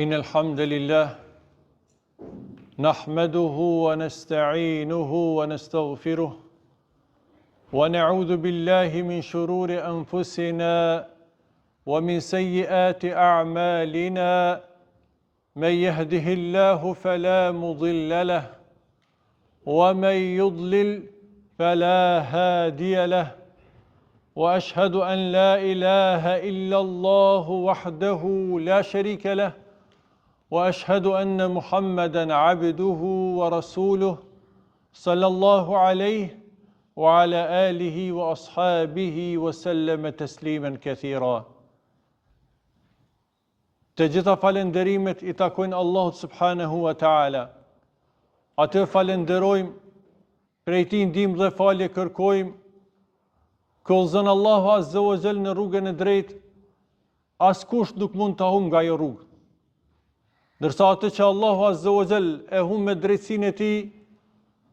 إن الحمد لله نحمده ونستعينه ونستغفره ونعوذ بالله من شرور أنفسنا ومن سيئات أعمالنا من يهده الله فلا مضل له ومن يضلل فلا هادي له وأشهد أن لا إله إلا الله وحده لا شريك له وأشهد أن محمدًا عبده ورسوله صلى الله عليه وعلى آله وأصحابه وسلم تسليما كثيرا. Të gjitha falenderimet I takojnë Allahut subhanahu wa ta'ala. Atë falenderojmë, prej Tij ndihmë dhe falje kërkojmë, Kollëzon Allahu azza wa jall në rrugën e drejtë, askush nuk mund ta humbë nga ajo rrugë. Ndërsa atë që Allahu azza wa jall e humb me drejtsinë e Tij,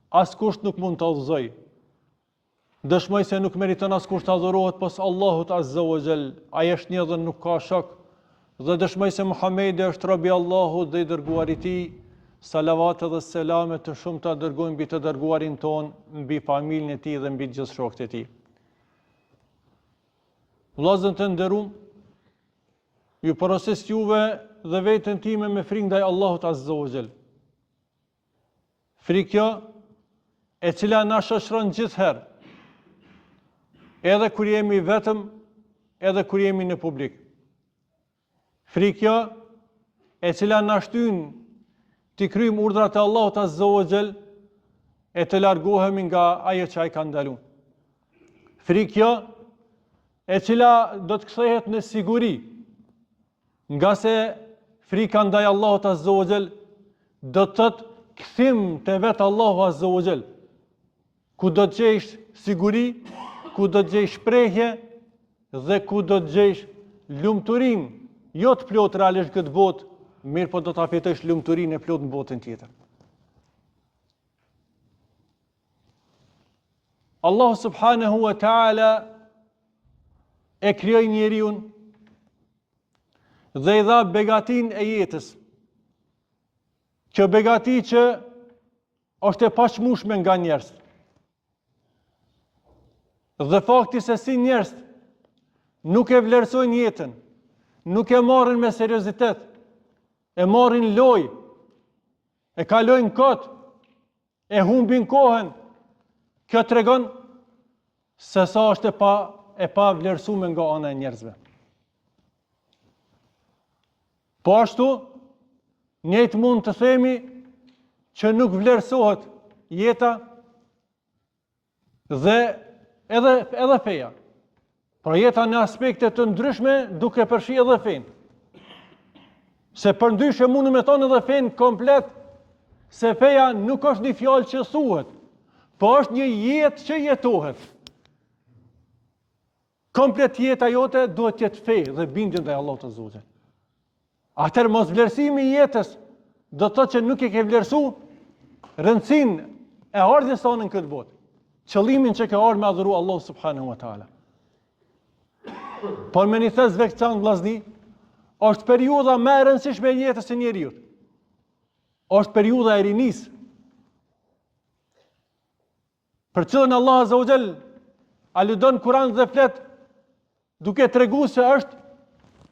askush nuk mund ta udhëzojë. Dëshmoj se nuk meriton askush të adhurohet pas Allahut azza wa jall, ai është një dhe nuk ka shok, dhe dëshmoj se Muhamedi është robi I Allahut dhe I dërguari I Tij. Salavat dhe selame të shumta dërgojmë mbi të dërguarin ton, mbi familjen e Tij dhe mbi të gjithë shokët e Tij. Vllazën të nderuam, ju porosis juve dhe veten time me frikë ndaj Allahut azza wa jall. Frikë e cila na shoqëron gjithherë, edhe kur jemi vetëm, edhe kur jemi në publik. Frikë e cila na shtyn të kryejmë urdhrat e Allahut azza wa jall e të largohemi nga ajo që ai ka ndaluar. Frikë e cila do të kthehet në siguri, nga se frika ndaj Allahut azza wa jall do të thotë kthim te vetë Allahu azza wa jall, ku do të gjesh siguri, ku do të gjesh shprehje dhe ku do të gjesh lumturinë, jo të plot realisht këtë botë, mirë po do ta fitosh lumturinë e plot në botën tjetër. Allahu subhanahu wa ta'ala e krijoi njeriu dhe I dha begatin e jetës. Kjo begati që është e paqmueshme nga njerëz. Dhe fakti se si njerëz nuk e vlerësojnë jetën, nuk e marrin me seriozitet, e marrin lojë, e kalojnë kot, e humbin kohën, kjo tregon se sa është e pa vlerësuar nga ana e njerëzve. Po ashtu, njëjtë mund të themi që nuk vlerësohet jeta dhe edhe feja. Por jeta në aspekte të ndryshme duke përfshi edhe fenë. Se përndryshe mund me thonë edhe fenë komplet, se feja nuk është një fjalë që thuhet, po është një jetë që jetohet. Komplet jeta jote duhet të jetë fe dhe bindje ndaj Allahut azza wa jall. Atëherë mos vlerësimi I jetës do të thotë që nuk e ke vlerësuar rëndësinë e ardhjes tonë në këtë botë, qëllimin që ke ardhur me adhuru Allahu subhanahu wa taala. Por me një thes veçantë vllazni, është periudha më e rëndësishme e jetës së njeriu. Është periudha e rinisë. Për cilën Allah azza wa jall aludon Kur'an dhe flet duke treguar se është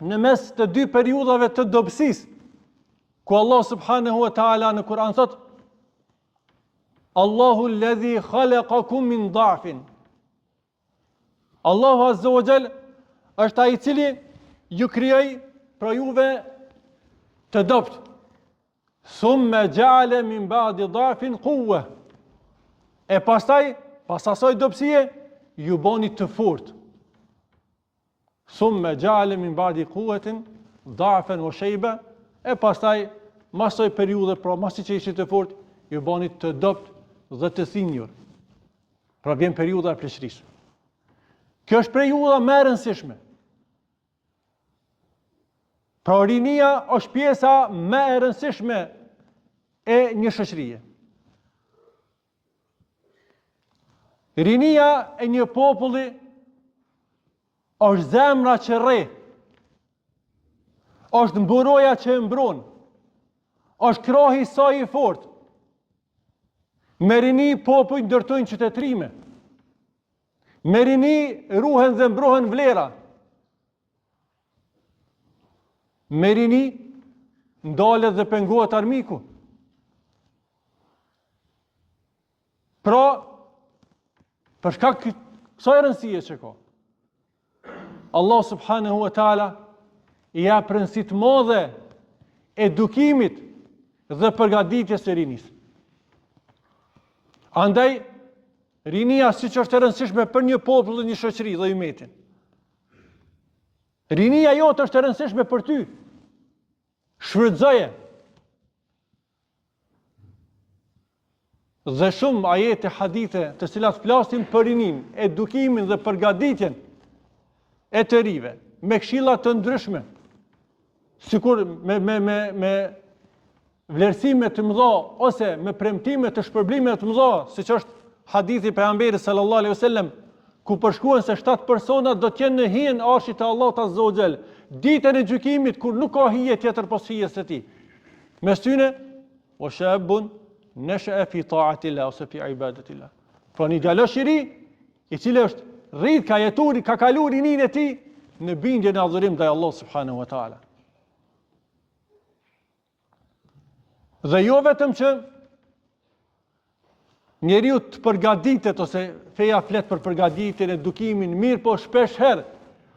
në mes të dy periudhave të dobësisë, ku Allah subhanahu wa ta'ala në Kur'an thot: Allahu alladhi khalaqakum min da'fin. Allahu azza wa jall është ai I cili ju krijoi për juve të dobët. Thumma ja'ala min ba'di da'fin quwwa. E pastaj, pas asaj dobësie, ju boni të fortë. Thumma ja'ala min ba'di quwwatin da'fan wa shayba. E pastaj, mas kësaj periudhe, pra mas që ishit të fortë, ju bani të dobët dhe të thinjur. Pra vjen periudha e pleqërisë. Kjo është periudha më e rëndësishme. Pra rinia është pjesa më e rëndësishme e një shoqërie. Rinia e një populli është zemra që rre, është mburoja që e mbron, është krahi sa i fort. Me rini popull ndërtojnë qytetrime, me rini ruhen dhe mbrohen vlera, me rini ndalet dhe pengohet armiku. Pra, për shkak kësaj rëndësie që ka, Allah subhanahu wa ta'ala i jep rëndësi të madhe edukimit dhe përgatitjes së rinisë. Andaj, rinia siç është e rëndësishme për një popull dhe një shoqëri dhe umetin. Rinia jote është e rëndësishme për ty. Shfrytëzoje. Dhe shumë ajete, hadithe të cilat flasin për rinin, edukimin dhe përgatitjen e të rive, me këshilla të ndryshme, sikur me vlerësime të mëdha ose me premtime të shpërblime të mëdha, siç është hadithi e pejgamberit sallallahu alaihi wasallam, ku përshkruan se 7 persona do të jenë në hijen e arshit të Allahut azza wa xal, ditën e gjykimit kur nuk ka hije tjetër pas hijes së tij. Mes tyre wa shabun nasha'a fi ta'atillah ose fi ibadatillah. Pra një djalosh i ri, i cili është rrit ka jetuar, ka kaluar rinin e tij në bindje në adhurim ndaj Allahut subhanahu wa taala. Dhe jo vetëm që njeriu të përgatitet ose feja flet për përgatitjen, edukimin, mirë, po shpesh herë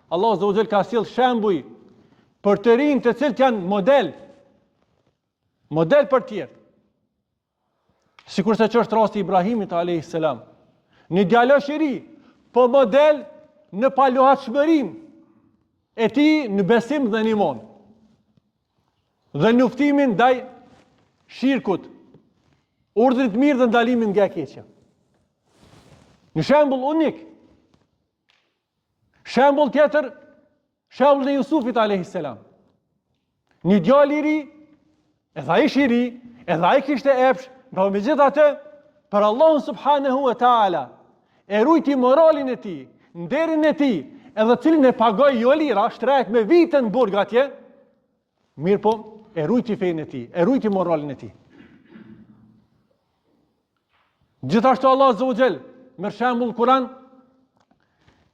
Allah azza wa xal ka sjell shembuj për të rinj të cilët janë model për tjerë. Sikurse që është rasti i Ibrahimit alayhis salam, një djalosh i ri, po model në palohatshmërim e tij në besim dhe në iman. Dhe në luftimin ndaj shirkut, urdhrit mirë dhe ndalimin nga e keqja. Një shembull unik. Shembull tjetër, shembulli i Jusufit alayhis salam. Një djalë i ri, edhe ai ish i ri, edhe ai kishte epsh, por megjithatë, për Allahun subhanahu wa taala, e rujti moralin e tij, nderin e tij, edhe cilin e pagoi jo lira, shtrejt me vite në burg atje, mirë po, e rujti fenë e tij, e rujti moralin e tij. Gjithashtu Allah azza wa xal, me shembull Kur'an,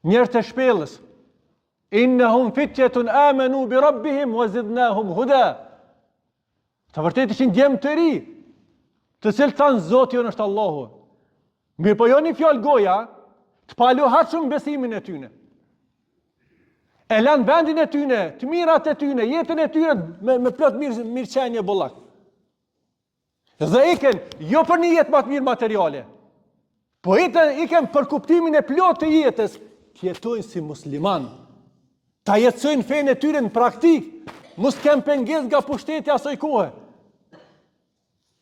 njerëz të shpellës, innahum fityatun amanu bi rabbihim wa zidnahum huda. Të vërtetë ishin djemë të ri, të cilët thanë Zoti jon është Allahu. Mirë po jo një fjalë goja, të palohatshëm besimin e tyne. E lanë vendin e tyne, të mirat e tyne, jetën e tyne me plot mirëqenie bollak. Dhe iken jo për një jetë më të mirë materiale, po iken për kuptimin e plot të jetës, të jetojnë si musliman, ta jetësojnë fenë e tyre në praktik, mos kem pengesë nga pushteti asaj kohe.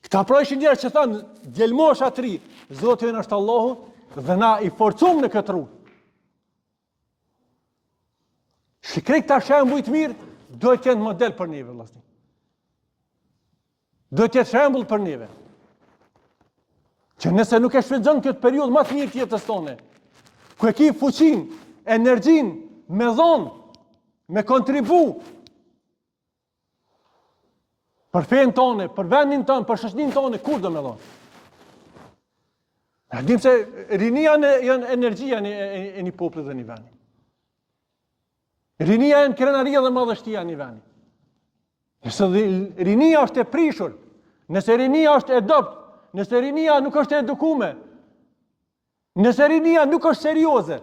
Këta pra ishin njerëz që thanë, djelmosha të ri, Zoti jon është Allahu, dhe na i forcum në këtë rrugë. Shikrej këta shembuj të mirë, do të jenë model për neve, vëllazër. Do të jetë shembull për neve. Që nëse nuk e shfrytëzon këtë periudhë më të mirë të jetës tonë, ku e ki fuqinë, energjinë, me dhonë, me kontribu për fenë tonë, për vendin tonë, për shoqërinë tonë, kur do me dhonë? Ne dim se rinia janë energjia e një populli dhe një vendi. Rinia janë krenaria dhe madhështia e një vendi. Nëse rinia është e prishur, nëse rinia është e dopt, nëse rinia nuk është e edukume, nëse rinia nuk është serioze,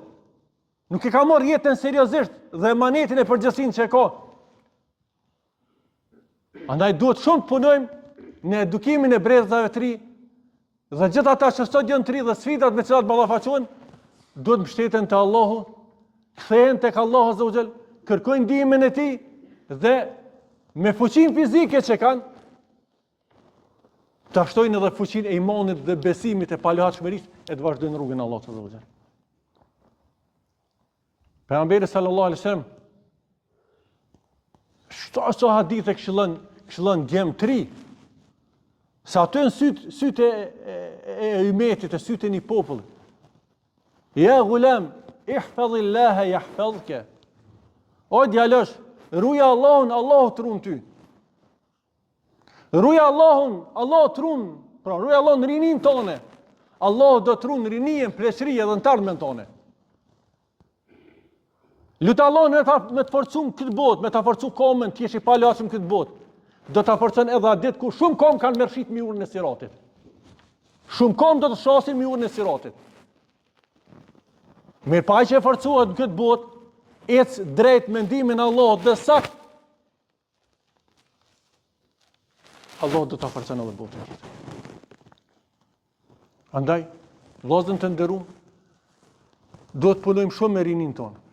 nuk e ka marrë jetën seriozisht dhe emanetin e përgjithësinë që e ka. Andaj duhet shumë të punojmë në edukimin e brezave të ri dhe gjithë ata që sot janë të ri dhe sfidat me cilat ballafaqohen, duhet mbështeten te Allahu, kthehen tek Allahu azza wa xal, kërkojnë ndihmën e tij dhe me fuqinë fizike që kanë, ta shtojnë edhe fuqinë e imanit dhe besimit e palohatshmërisë e të vazhdojnë rrugën e Allahut azza wa xal. Pejgamberi sallallahu alaihi wasallam shto hadithe këshillon djem të ri, sa aty në sytë e umetit, e sytë e një populli. Ja gulam, ihfadhillaha yahfazka. O djalosh, Ruja Allahun, Allahu të runë ty. Ruja Allahun, Allahu të runë, pra ruja Allahun në rinin tone. Allahu do të runë rinien, pleqëri edhe në tardhmen tone. Lutë Allahun me të forcum këtë botë, me të forcu komën, t'jesh i palashëm këtë botë. Do të forcon edhe atë ditë ku shumë kom kanë mërshit mi urën e siratit. Shumë kom do të shasin mi urën e siratit. Mirë pa që e forcuat në këtë botë, ecë drejt mendimin Allah dhe sakt, Allah do të forcon edhe botën tjetër. Andaj, vllazën të nderuam, do të punojmë shumë me rinin tonë.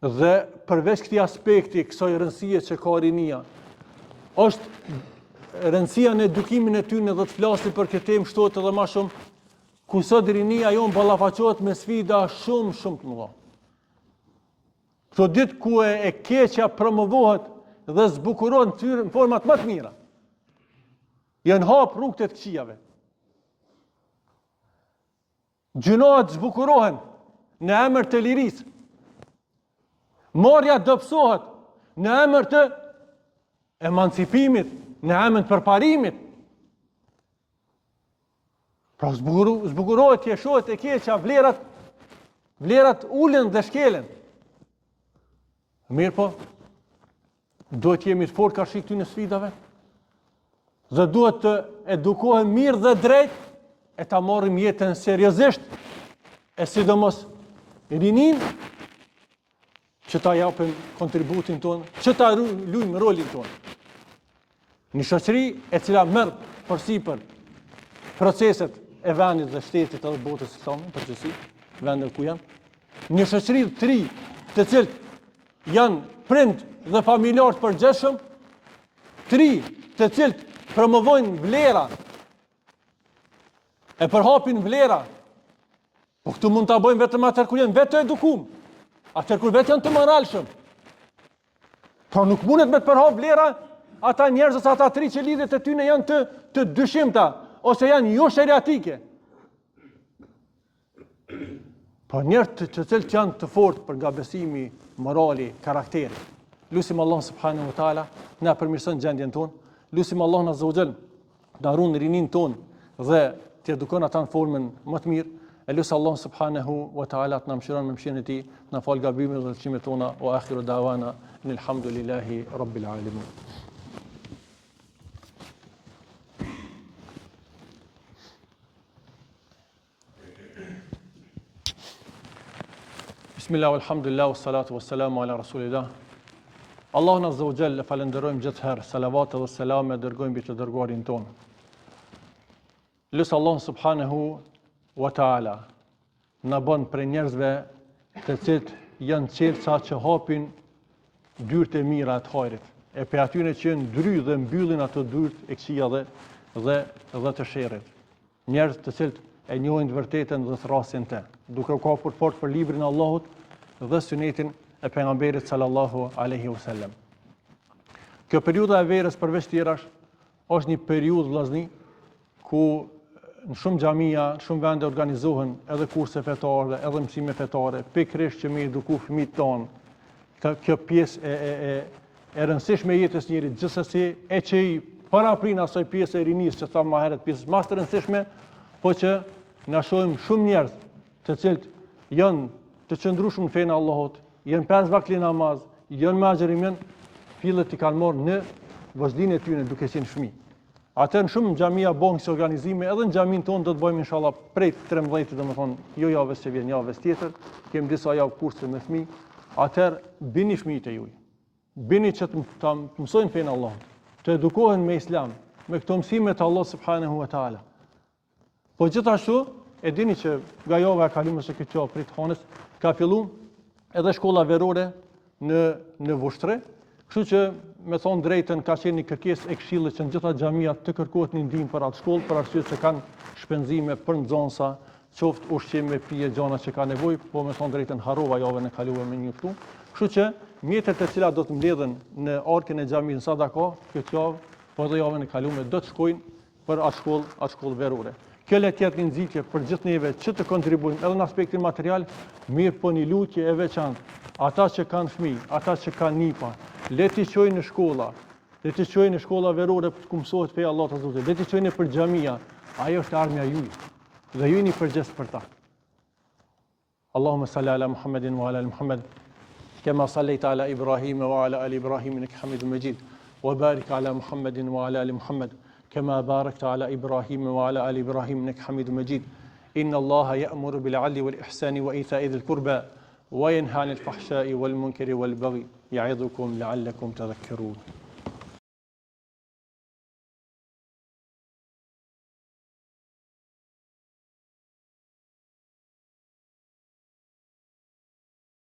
Dhe përveç këtij aspekti, kësaj rëndësie që ka rinia, është rëndësia në edukimin e tyre dhe të flasim për këtë temë shtohet edhe më shumë, ku sot rinia jonë ballafaqohet me sfida shumë të mëdha. Këto ditë ku e keqja promovohet dhe zbukurohet në format më të mira, janë hap rrugët e të këqijave. Gjunohet zbukurohen në emër të lirisë. Marrja dobësohet në emër të emancipimit, në emër të përparimit. Pra zbukurohet, tjeshohet e keqja, vlerat ulen dhe shkelen. Mirë po, duhet jemi të fortë karshi këtyre sfidave, dhe duhet të edukohem mirë dhe drejt, e ta marrim jetën seriozisht, e sidomos rinin, që ta japim kontributin tonë, që ta luajmë rolin tonë. Një shoqëri e cila merr përsipër proceset e vendit dhe shtetit edhe botës islame, përgjithësi, vendet ku janë. Një shoqëri të ri, të cilët janë prind dhe familjar të përgjithshëm, të ri, të cilët promovojnë vlera, e përhapin vlera. Po këtu mund ta bëjmë vetëm atëherë kur janë vetë të edukuar. Atëherë kur vetë janë të moralshëm. Po nuk mundet me të përhap vlera ata njerëz ose ata tri që lidhet e tyne janë të dyshimta ose janë jo sheriatike. Po njerëz të cilët janë të fortë për nga besimi, morali, karakteri. Lutim Allah subhanahu wa taala na përmirëson gjendjen tonë. Lutim Allah azza wa jall na ruan rinin tonë dhe të edukon ata në formën më të mirë. E lusë Allah subhanahu wa ta'ala të në mëshiron me mëshirën e tij, na fal gabimet dhe lëqimet tona, wa akhiru da'wana alhamdulillahi rabbil alamin. Bismillah, alhamdulillah, wassalatu wassalamu ala rasulillah. Allahun azza wa jall e falenderojmë gjithherë, salavat dhe selame dërgojmë mbi të dërguarin tonë. Lusë Allah subhanahu wa ta'ala në bën për njerëzve të cilët janë qelësa që hapin dyert e mira të hajrit, e për atyre që ndry dhe mbyllin ato dyert e këqija dhe të sherrit. Njerëz të cilët e njohin të vërtetën dhe thrasin të, duke u kapur fort për librin e Allahut dhe sunetin e pejgamberit sallallahu alaihi wasallam. Kjo periudha e verës përveç tjerash është një periudhë vllazni ku në shumë xhamia, në shumë vende organizohen edhe kurse fetare, edhe mësime fetare, pikërisht që me eduku fëmijët tonë. Kjo pjesë e rëndësishme e jetës njerit, gjithsesi e që i paraprin asaj pjesë e rinisë që thamë më herët, pjesë më të rëndësishme, po që na shohim shumë njerëz të cilët janë të qëndrueshëm në fenë e Allahut, janë 5 vakte namaz, janë me agjërimin, fillet i kanë marrë në vazhdimin e tyre duke qenë fëmijë. Atë në shumë xhamia bën këto organizime, edhe në xhamin tonë do të bëjmë inshallah prej 13, domethënë jo javës që vjen, javës tjetër, kemi disa javë kurse me fëmijë. Atëherë bini fëmijët e juaj. Bini që të mësojnë fenë Allahut, të edukohen me Islam, me këto mësime të Allah subhanahu wa taala. Po gjithashtu e dini që nga java e kaluar se këtë javë prit Hanës ka filluar edhe shkolla verore në Vushtre. Kështu që me thonë drejtën ka qenë një kërkesë e këshillit që në gjitha xhamiat të kërkohet një ndihmë për atë shkollë, për arsye se kanë shpenzime për nxënësa, qoftë ushqime, pije, gjëra që ka nevojë, po me thonë drejtën harrova javën e kaluar me një këtu. Kështu që mjetet e cilat do të mbledhen në arkën e xhamisë sadaka këtë javë, po edhe javën e kaluar do të shkojnë për atë shkollë verore. Kjo le tjetë një nxitje për gjithë neve që të kontribuojmë edhe në aspektin material, mirë po një lutje e veçantë. Ata që kanë fëmijë, ata që kanë nipa, le t'i çojnë në shkolla, le t'i çojnë në shkolla verore për të mësuar feja Allahut azza wa jalla, le t'i çojnë për xhamia. Ajo është armja juaj. Dhe ju jeni përgjegjës për ta. Allahumma salli ala Muhammedin wa ala ali Muhammed, kama sallaita ala Ibrahim wa ala ali Ibrahim innaka Hamidum Majid, wa barik ala Muhammedin wa ala ali Muhammed, كما باركت على إبراهيم وعلى آل إبراهيم إنك حميد مجيد إن الله يأمر بالعدل والإحسان وإيتاء ذي القربى وينهى عن الفحشاء والمنكر والبغي يعظكم لعلكم تذكرون